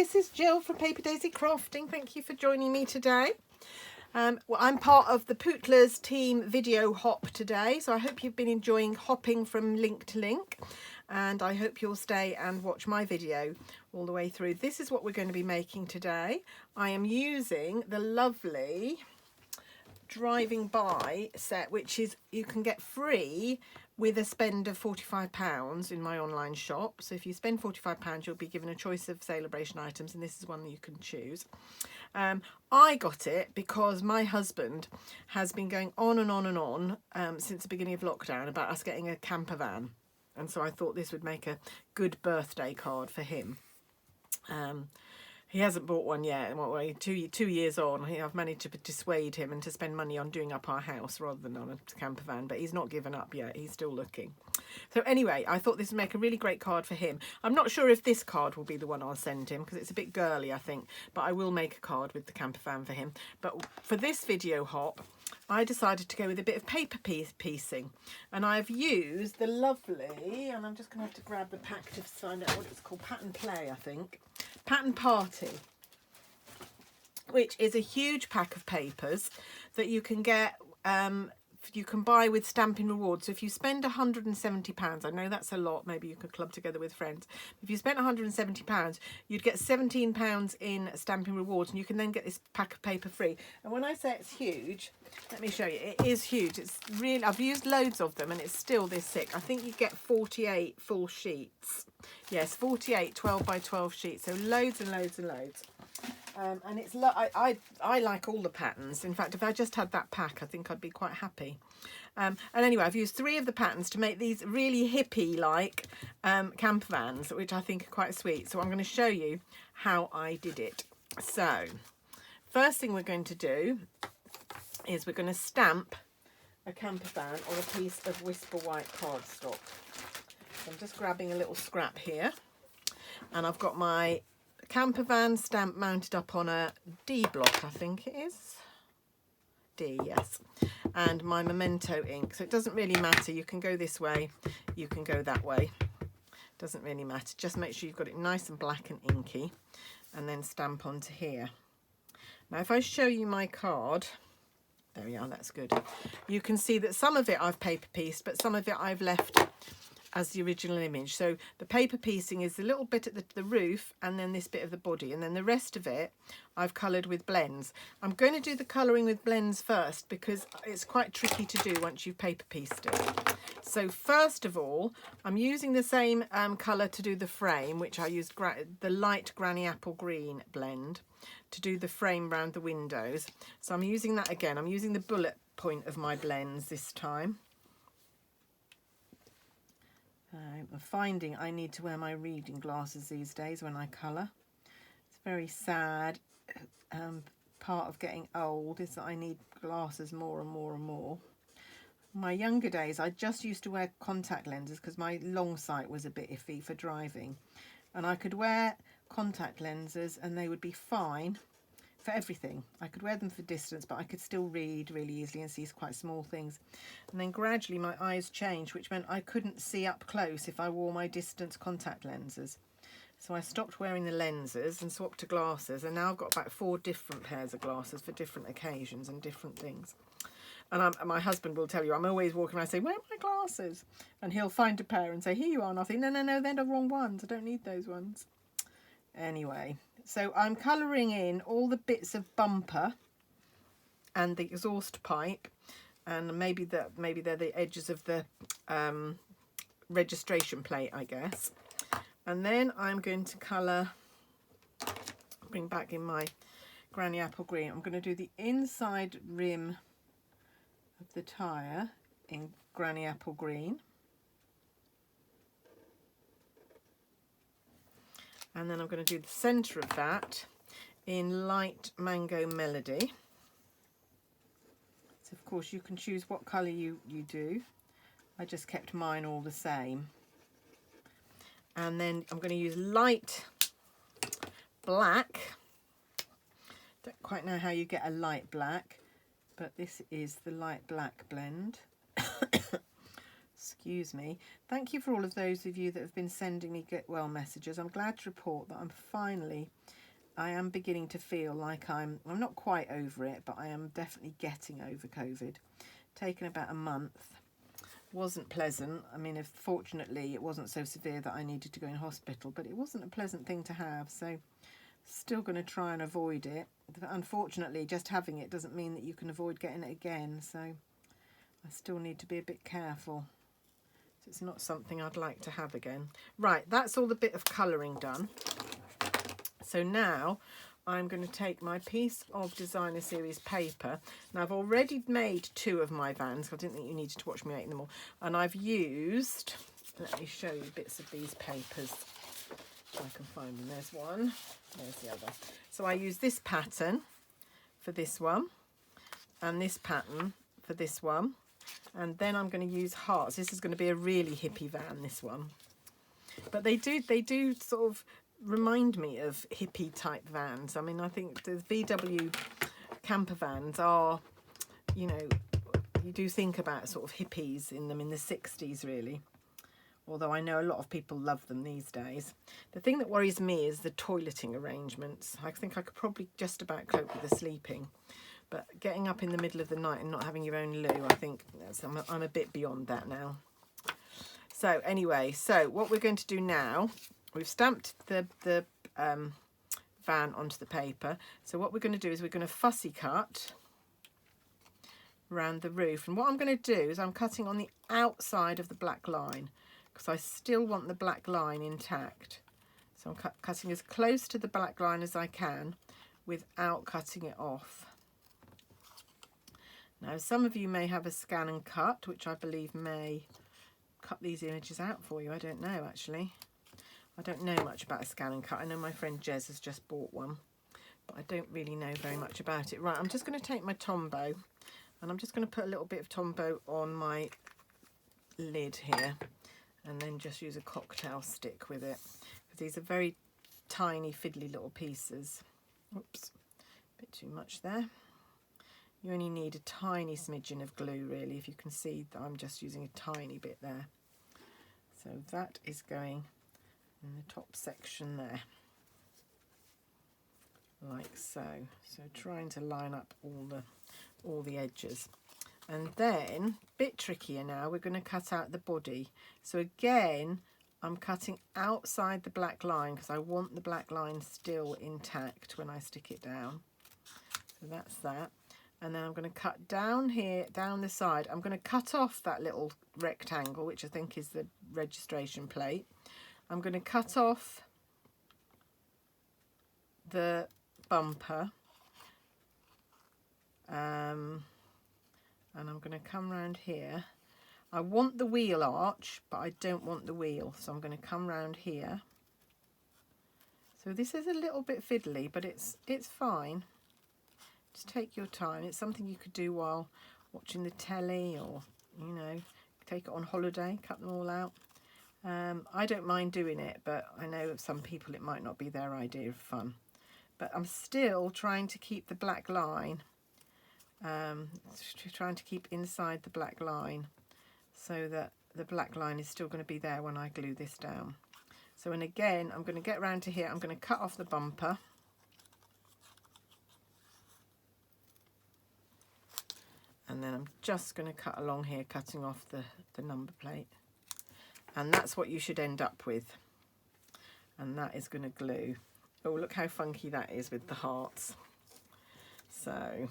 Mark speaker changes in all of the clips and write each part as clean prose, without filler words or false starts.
Speaker 1: this is Jill from Paper Daisy Crafting. Thank you for joining me today. Well, I'm part of the Pootler's team video hop today, so I hope you've been enjoying hopping from link to link, and I hope you'll stay and watch my video all the way through. This is what we're going to be making today. I am using the lovely Driving By set, which is you can get free with a spend of £45 in my online shop. So if you spend £45, you'll be given a choice of Saleabration items, and this is one that you can choose. I got it because my husband has been going on and on and on since the beginning of lockdown about us getting a camper van, and so I thought this would make a good birthday card for him. He hasn't bought one yet. Well, 2 years on, I've managed to dissuade him and to spend money on doing up our house rather than on a camper van, but he's not given up yet. He's still looking. So anyway, I thought this would make a really great card for him. I'm not sure if this card will be the one I'll send him because it's a bit girly, I think, but I will make a card with the camper van for him. But for this video hop, I decided to go with a bit of paper piecing, and I've used the lovely, and I'm just going to have to grab the pack to find out what it's called, Pattern Play, I think. Pattern Party, which is a huge pack of papers that you can get, you can buy with Stampin' Rewards. So if you spend £170, I know that's a lot, maybe you could club together with friends. If you spent £170, you'd get £17 in Stampin' Rewards, and you can then get this pack of paper free. And when I say it's huge, let me show you. It is huge. It's really, I've used loads of them and it's still this thick. I think you get 48 full sheets. Yes, 48 12 by 12 sheets. So loads and loads and loads. And it's I like all the patterns. In fact, if I just had that pack, I think I'd be quite happy. And anyway, I've used 3 of the patterns to make these really hippie-like camper vans, which I think are quite sweet. So I'm going to show you how I did it. So first thing we're going to do is we're going to stamp a camper van on a piece of Whisper White cardstock. So I'm just grabbing a little scrap here, and I've got my camper van stamp mounted up on a D block, I think it is. D, yes. And my Memento ink. So it doesn't really matter. You can go this way, you can go that way. Doesn't really matter. Just make sure you've got it nice and black and inky, and then stamp onto here. Now if I show you my card, there we are, that's good. You can see that some of it I've paper pieced, but some of it I've left as the original image. So the paper piecing is a little bit at the roof, and then this bit of the body, and then the rest of it I've coloured with blends. I'm going to do the colouring with blends first because it's quite tricky to do once you've paper pieced it. So first of all, I'm using the same colour to do the frame, which I used the light Granny Apple Green blend to do the frame round the windows. So I'm using that again. I'm using the bullet point of my blends this time. I'm finding I need to wear my reading glasses these days when I colour. It's very sad. Part of getting old is that I need glasses more and more and more. My younger days, I just used to wear contact lenses because my long sight was a bit iffy for driving. And I could wear contact lenses and they would be fine for everything. I could wear them for distance, but I could still read really easily and see quite small things. And then gradually my eyes changed, which meant I couldn't see up close if I wore my distance contact lenses. So I stopped wearing the lenses and swapped to glasses, and now I've got about 4 different pairs of glasses for different occasions and different things. And my husband will tell you, I'm always walking around saying, where are my glasses? And he'll find a pair and say, here you are. And I'll think, no, they're the wrong ones. I don't need those ones. Anyway, so I'm colouring in all the bits of bumper and the exhaust pipe, and maybe they're the edges of the registration plate, I guess. And then I'm going to colour, bring back in my Granny Apple Green. I'm going to do the inside rim of the tyre in Granny Apple Green. And then I'm going to do the centre of that in light Mango Melody. So of course you can choose what colour you do. I just kept mine all the same. And then I'm going to use light black. Don't quite know how you get a light black, but this is the light black blend. Excuse me. Thank you for all of those of you that have been sending me get well messages. I'm glad to report that I am beginning to feel like I'm not quite over it, but I am definitely getting over COVID. Taken about a month. Wasn't pleasant. I mean, fortunately it wasn't so severe that I needed to go in hospital, but it wasn't a pleasant thing to have, so still going to try and avoid it. Unfortunately, just having it doesn't mean that you can avoid getting it again, so I still need to be a bit careful. It's not something I'd like to have again. Right, that's all the bit of colouring done. So now I'm going to take my piece of Designer Series paper. Now I've already made 2 of my vans. I didn't think you needed to watch me making them all. And I've used, let me show you bits of these papers. If I can find them. There's one, there's the other. So I use this pattern for this one, and this pattern for this one. And then I'm going to use hearts. This is going to be a really hippie van, this one. But they do sort of remind me of hippie type vans. I mean, I think the VW camper vans are, you know, you do think about sort of hippies in them in the 60s really. Although I know a lot of people love them these days. The thing that worries me is the toileting arrangements. I think I could probably just about cope with the sleeping. But getting up in the middle of the night and not having your own loo, I think I'm a bit beyond that now. So anyway, so what we're going to do now, we've stamped the van onto the paper. So what we're going to do is we're going to fussy cut around the roof. And what I'm going to do is I'm cutting on the outside of the black line because I still want the black line intact. So I'm cutting as close to the black line as I can without cutting it off. Now, some of you may have a scan and cut, which I believe may cut these images out for you. I don't know, actually. I don't know much about a scan and cut. I know my friend Jez has just bought one, but I don't really know very much about it. Right, I'm just going to take my Tombow, and I'm just going to put a little bit of Tombow on my lid here, and then just use a cocktail stick with it, because these are very tiny, fiddly little pieces. Oops, a bit too much there. You only need a tiny smidgen of glue, really, if you can see that I'm just using a tiny bit there. So that is going in the top section there, like so. So trying to line up all the edges. And then, a bit trickier now, we're going to cut out the body. So again, I'm cutting outside the black line because I want the black line still intact when I stick it down. So that's that. And then I'm going to cut down here, down the side. I'm going to cut off that little rectangle, which I think is the registration plate. I'm going to cut off the bumper. And I'm going to come round here. I want the wheel arch, but I don't want the wheel. So I'm going to come round here. So this is a little bit fiddly, but it's fine. Just take your time. It's something you could do while watching the telly, or, you know, take it on holiday, cut them all out. I don't mind doing it, but I know of some people it might not be their idea of fun. But I'm still trying to keep the black line, trying to keep inside the black line so that the black line is still going to be there when I glue this down. So, and again, I'm going to get round to here. I'm going to cut off the bumper. And then I'm just going to cut along here, cutting off the number plate. And that's what you should end up with. And that is going to glue. Oh, look how funky that is with the hearts. So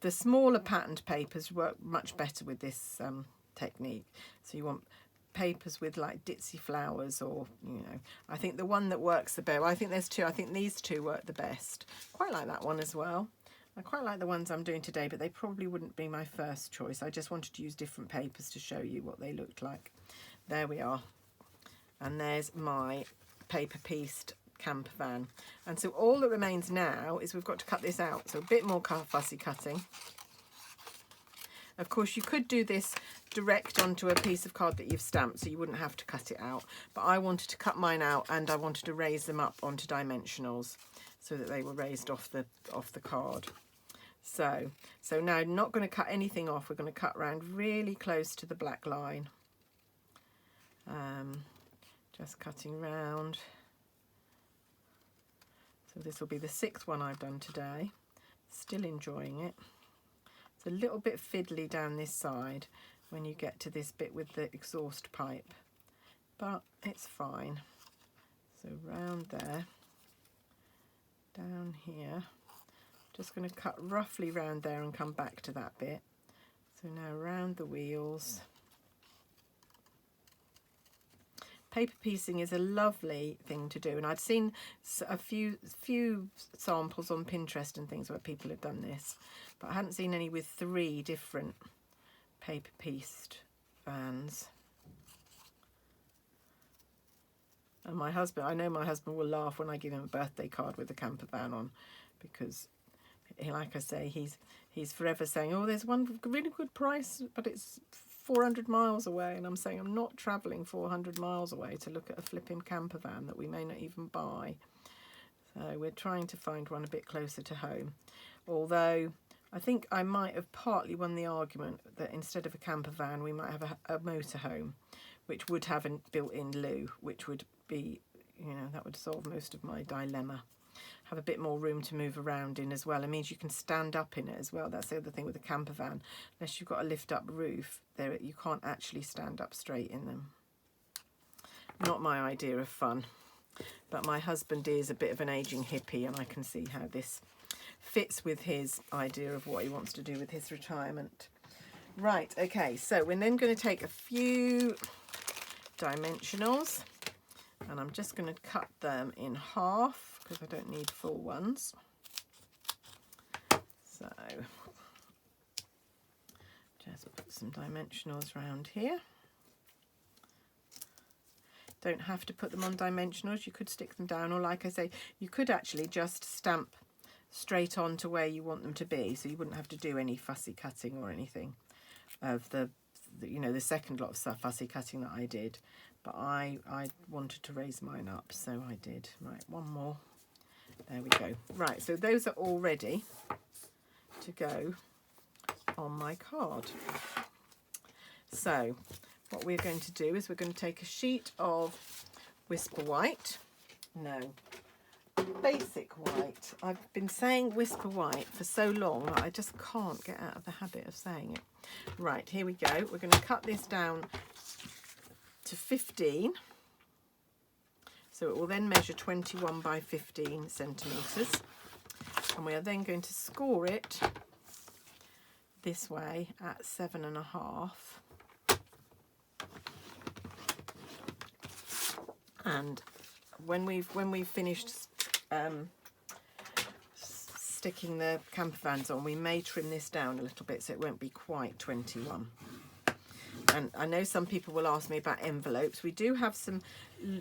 Speaker 1: the smaller patterned papers work much better with this technique. So you want papers with like ditzy flowers, or, you know, I think the one that works the best, I think there's 2, I think these 2 work the best. Quite like that one as well. I quite like the ones I'm doing today, but they probably wouldn't be my first choice. I just wanted to use different papers to show you what they looked like. There we are. And there's my paper pieced camper van. And so all that remains now is we've got to cut this out. So a bit more fussy cutting. Of course, you could do this direct onto a piece of card that you've stamped, so you wouldn't have to cut it out. But I wanted to cut mine out, and I wanted to raise them up onto dimensionals so that they were raised off the card. So now not going to cut anything off. We're going to cut round really close to the black line. Just cutting round. So this will be the 6th one I've done today. Still enjoying it. It's a little bit fiddly down this side when you get to this bit with the exhaust pipe, but it's fine. So round there, down here, just going to cut roughly round there and come back to that bit. So now round the wheels. Paper piecing is a lovely thing to do, and I'd seen a few samples on Pinterest and things where people have done this, but I hadn't seen any with 3 different paper pieced vans. And my husband, I know my husband will laugh when I give him a birthday card with a camper van on, because like I say, he's forever saying, oh, there's one really good price, but it's 400 miles away, and I'm saying I'm not travelling 400 miles away to look at a flipping camper van that we may not even buy. So we're trying to find one a bit closer to home, although I think I might have partly won the argument that instead of a camper van we might have a motorhome, which would have a built-in loo, which would be, you know, that would solve most of my dilemma. Have a bit more room to move around in as well. It means you can stand up in it as well. That's the other thing with a camper van. Unless you've got a lift up roof, there you can't actually stand up straight in them. Not my idea of fun. But my husband is a bit of an aging hippie, and I can see how this fits with his idea of what he wants to do with his retirement. Right, okay, so we're then going to take a few dimensionals, and I'm just going to cut them in half, because I don't need full ones. So just put some dimensionals around here. Don't have to put them on dimensionals, you could stick them down, or like I say, you could actually just stamp straight on to where you want them to be, so you wouldn't have to do any fussy cutting or anything of the you know, the second lot of fussy cutting that I did. But I wanted to raise mine up, so I did. Right, one more. There we go. Right, so those are all ready to go on my card. So what we're going to do is we're going to take a sheet of Whisper White. No, Basic White. I've been saying Whisper White for so long that I just can't get out of the habit of saying it. Right, here we go. We're going to cut this down to 15. So it will then measure 21 by 15 centimetres. And we are then going to score it this way at 7.5. And when we've finished sticking the camper vans on, we may trim this down a little bit so it won't be quite 21. And I know some people will ask me about envelopes. We do have some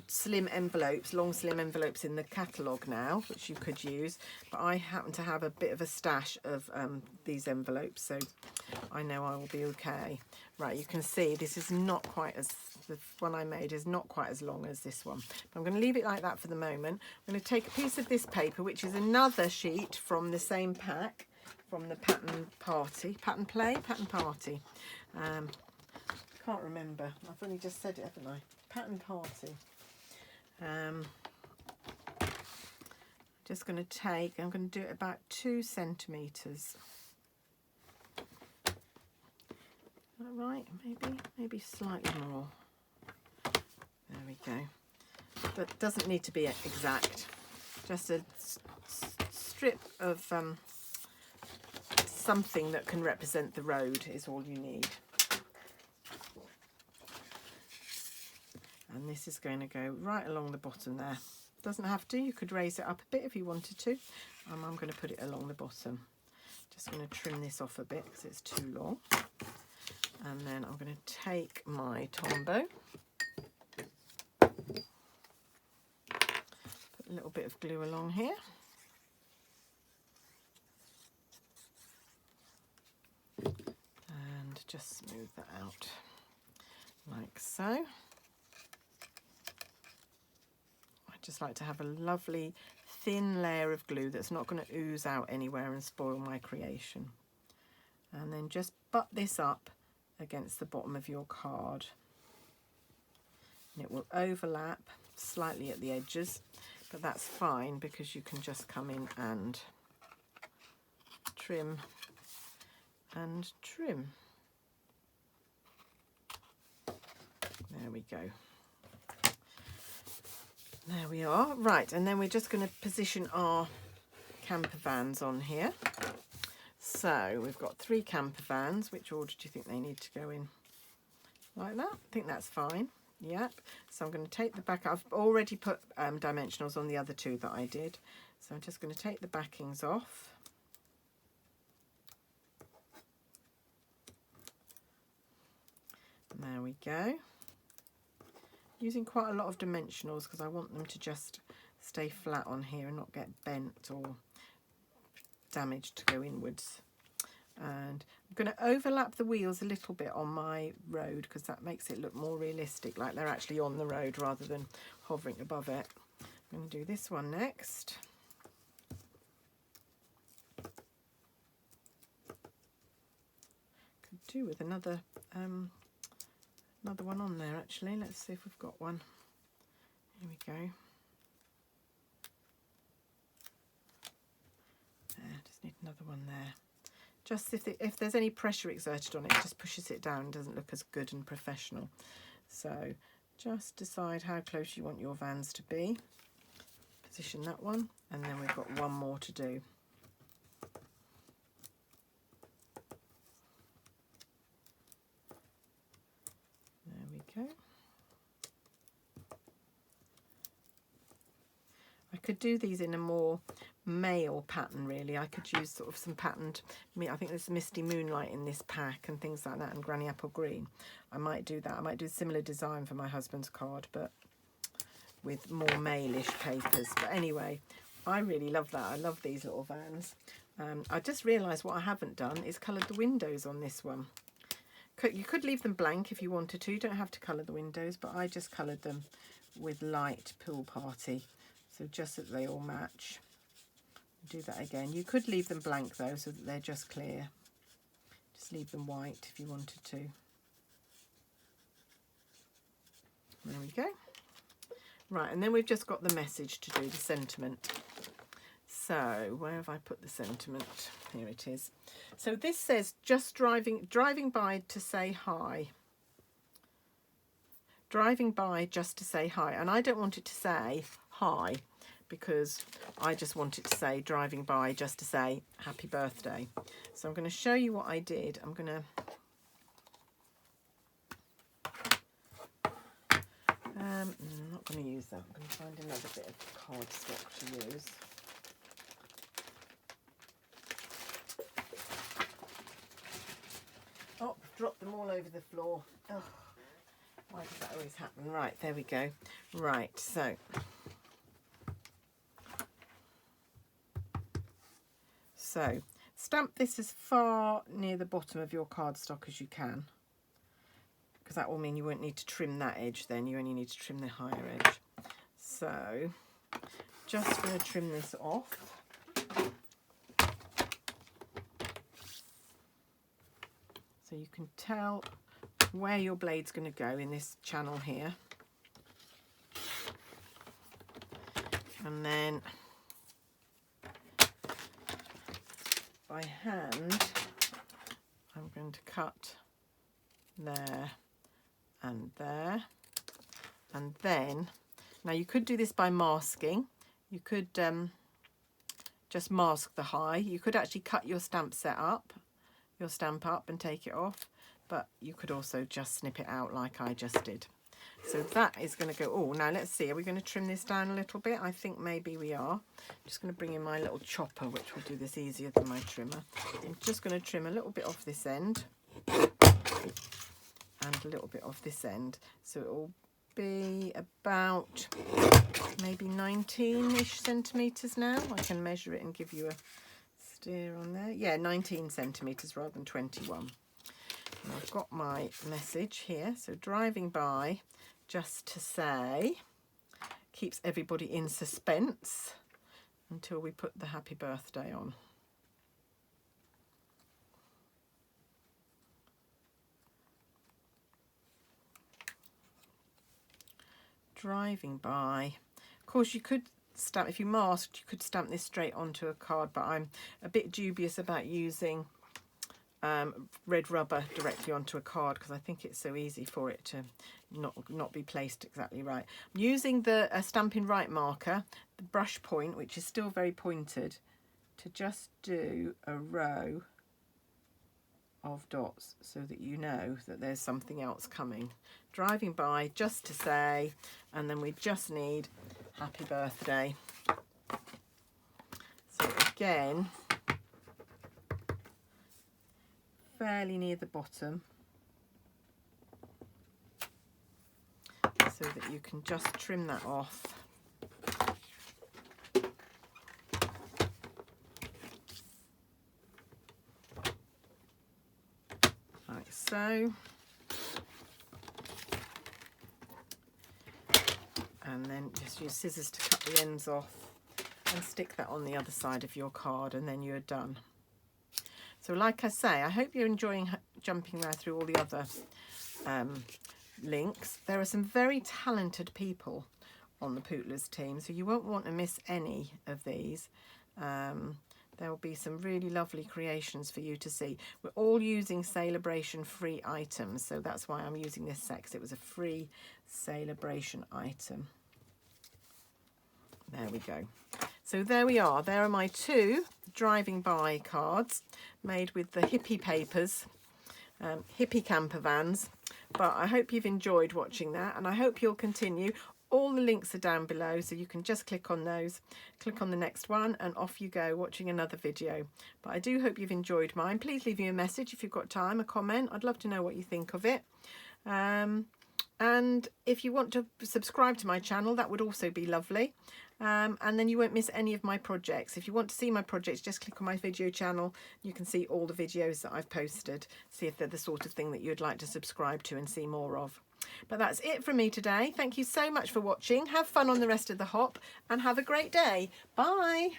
Speaker 1: slim envelopes, long slim envelopes in the catalogue now, which you could use. But I happen to have a bit of a stash of these envelopes, so I know I will be okay. Right, you can see this is not quite as, the one I made is not quite as long as this one. But I'm going to leave it like that for the moment. I'm going to take a piece of this paper, which is another sheet from the same pack, from the Pattern Party. Can't remember. I've only just said it, haven't I? Pattern Party. Just going to take, I'm going to do it about 2 centimetres. Is that right? Maybe slightly more. There we go. But it doesn't need to be exact. Just a strip of something that can represent the road is all you need. And this is going to go right along the bottom there. Doesn't have to, you could raise it up a bit if you wanted to. I'm going to put it along the bottom. Just going to trim this off a bit because it's too long. And then I'm going to take my Tombow. Put a little bit of glue along here. And just smooth that out like so. just like to have a lovely thin layer of glue that's not going to ooze out anywhere and spoil my creation. And then just butt this up against the bottom of your card. And it will overlap slightly at the edges, but that's fine because you can just come in and trim and trim. There we go. There we are. Right, and then we're just going to position our camper vans on here. So we've got 3 camper vans. Which order do you think they need to go in? Like that? I think that's fine. Yep. So I'm going to take the back. I've already put dimensionals on the other 2 that I did. So I'm just going to take the backings off. And there we go. Using quite a lot of dimensionals because I want them to just stay flat on here and not get bent or damaged to go inwards. And I'm going to overlap the wheels a little bit on my road because that makes it look more realistic, like they're actually on the road rather than hovering above it. I'm going to do this one next. Could do with another one on there actually. Let's see if we've got one. Here we go. There, just need another one there. Just if there's any pressure exerted on it, it just pushes it down and doesn't look as good and professional. So just decide how close you want your vans to be. Position that one, and then we've got one more to do. There we go. I could do these in a more male pattern really. I could use sort of some patterned, I think there's Misty Moonlight in this pack and things like that, and Granny Apple Green. I might do that. I might do a similar design for my husband's card, but with more male-ish papers. But anyway, I really love that. I love these little vans. I just realised what I haven't done is coloured the windows on this one. You could leave them blank if you wanted to. You don't have to colour the windows, but I just coloured them with light Pool Party. So just so that they all match. Do that again. You could leave them blank though, so that they're just clear. Just leave them white if you wanted to. There we go. Right, and then we've just got the message to do, the sentiment. So where have I put the sentiment? Here it is. So this says just driving by to say hi. Driving by just to say hi. And I don't want it to say hi because I just want it to say driving by just to say happy birthday. So I'm going to show you what I did. I'm going to I'm not going to use that. I'm going to find another bit of cardstock to use. Oh, I've dropped them all over the floor. Oh, why does that always happen? Right, there we go. Right, so stamp this as far near the bottom of your cardstock as you can, because that will mean you won't need to trim that edge then. You only need to trim the higher edge. So just going to trim this off. So you can tell where your blade's going to go in this channel here. And then by hand, I'm going to cut there and there. And then, now you could do this by masking. You could just mask the high. You could actually cut your stamp up and take it off, but you could also just snip it out like I just did. So that is going to go. Oh, now let's see, are we going to trim this down a little bit? I think maybe we are. I'm just going to bring in my little chopper, which will do this easier than my trimmer. I'm just going to trim a little bit off this end and a little bit off this end, so it will be about maybe 19-ish centimetres now. I can measure it and give you a steer on there. Yeah, 19 centimetres rather than 21. And I've got my message here. So driving by just to say, keeps everybody in suspense until we put the happy birthday on. Driving by. Of course, you could stamp, if you masked, you could stamp this straight onto a card, but I'm a bit dubious about using red rubber directly onto a card because I think it's so easy for it to not be placed exactly right. I'm using the Stampin' Right marker, the brush point, which is still very pointed, to just do a row of dots so that you know that there's something else coming. Driving by just to say, and then we just need happy birthday. So again, fairly near the bottom, so that you can just trim that off. Like so. And then just use scissors to cut the ends off and stick that on the other side of your card, and then you're done. So like I say, I hope you're enjoying jumping around through all the other links. There are some very talented people on the Pootlers team, so you won't want to miss any of these. There will be some really lovely creations for you to see. We're all using Saleabration free items, so that's why I'm using this set, because it was a free Saleabration item. There we go. So there we are. There are my two driving by cards made with the hippie papers, hippie camper vans. But I hope you've enjoyed watching that, and I hope you'll continue. All the links are down below, so you can just click on those, click on the next one, and off you go watching another video. But I do hope you've enjoyed mine. Please leave me a message if you've got time, a comment. I'd love to know what you think of it. And if you want to subscribe to my channel, that would also be lovely. And then you won't miss any of my projects. If you want to see my projects, just click on my video channel. You can see all the videos that I've posted, see if they're the sort of thing that you'd like to subscribe to and see more of. But that's it from me today. Thank you so much for watching. Have fun on the rest of the hop and have a great day. Bye.